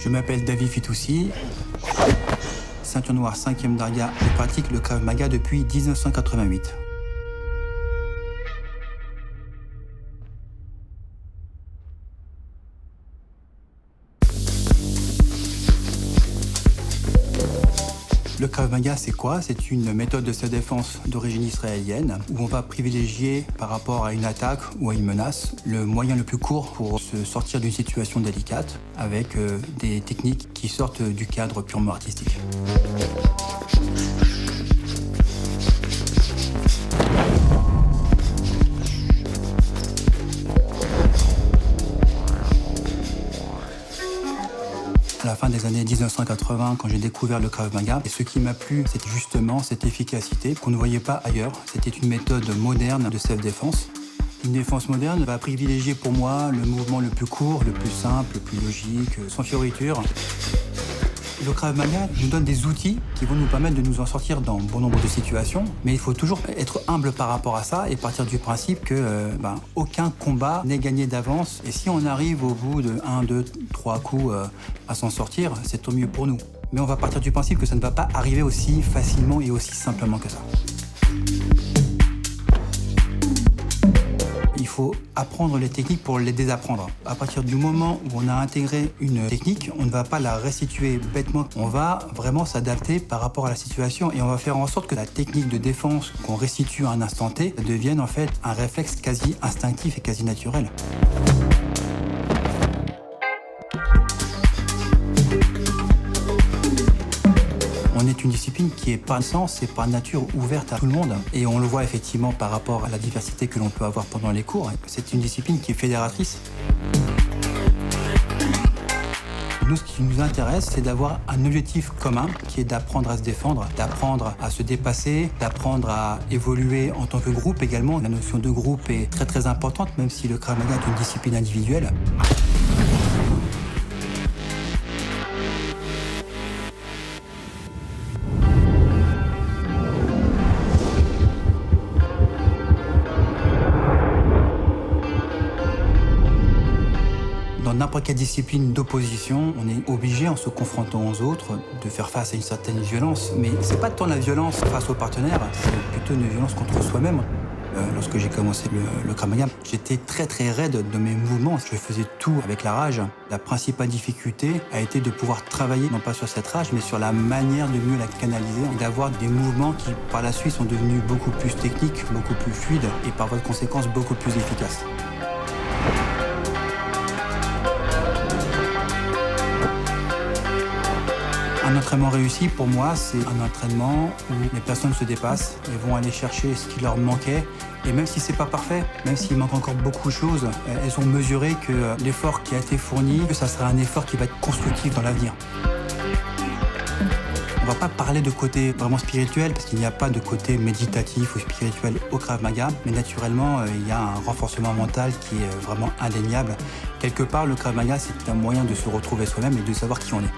Je m'appelle David Fitoussi, ceinture noire 5e Darya et pratique le Krav Maga depuis 1988. Le Krav Maga, c'est quoi? C'est une méthode de self-défense d'origine israélienne où on va privilégier par rapport à une attaque ou à une menace le moyen le plus court pour se sortir d'une situation délicate avec des techniques qui sortent du cadre purement artistique. À la fin des années 1980, quand j'ai découvert le Krav Maga, et ce qui m'a plu, c'est justement cette efficacité qu'on ne voyait pas ailleurs. C'était une méthode moderne de self-défense. Une défense moderne va privilégier pour moi le mouvement le plus court, le plus simple, le plus logique, sans fioriture. Le Krav Maga nous donne des outils qui vont nous permettre de nous en sortir dans bon nombre de situations, mais il faut toujours être humble par rapport à ça et partir du principe que aucun combat n'est gagné d'avance. Et si on arrive au bout de 1, 2, 3 coups à s'en sortir, c'est tant mieux pour nous. Mais on va partir du principe que ça ne va pas arriver aussi facilement et aussi simplement que ça. Il faut apprendre les techniques pour les désapprendre. À partir du moment où on a intégré une technique, on ne va pas la restituer bêtement. On va vraiment s'adapter par rapport à la situation et on va faire en sorte que la technique de défense qu'on restitue à un instant T devienne en fait un réflexe quasi instinctif et quasi naturel. On est une discipline qui est par sens et par nature ouverte à tout le monde. Et on le voit effectivement par rapport à la diversité que l'on peut avoir pendant les cours. C'est une discipline qui est fédératrice. Nous, ce qui nous intéresse, c'est d'avoir un objectif commun qui est d'apprendre à se défendre, d'apprendre à se dépasser, d'apprendre à évoluer en tant que groupe également. La notion de groupe est très très importante, même si le Krav Maga est une discipline individuelle. Dans n'importe quelle discipline d'opposition, on est obligé, en se confrontant aux autres, de faire face à une certaine violence. Mais c'est pas tant la violence face aux partenaires, c'est plutôt une violence contre soi-même. Lorsque j'ai commencé le Krav Maga, j'étais très très raide de mes mouvements. Je faisais tout avec la rage. La principale difficulté a été de pouvoir travailler, non pas sur cette rage, mais sur la manière de mieux la canaliser et d'avoir des mouvements qui, par la suite, sont devenus beaucoup plus techniques, beaucoup plus fluides et par voie de conséquence, beaucoup plus efficaces. Un entraînement réussi, pour moi, c'est un entraînement où les personnes se dépassent et vont aller chercher ce qui leur manquait. Et même si c'est pas parfait, même s'il manque encore beaucoup de choses, elles ont mesuré que l'effort qui a été fourni, que ça sera un effort qui va être constructif dans l'avenir. On va pas parler de côté vraiment spirituel, parce qu'il n'y a pas de côté méditatif ou spirituel au Krav Maga, mais naturellement, il y a un renforcement mental qui est vraiment indéniable. Quelque part, le Krav Maga, c'est un moyen de se retrouver soi-même et de savoir qui on est.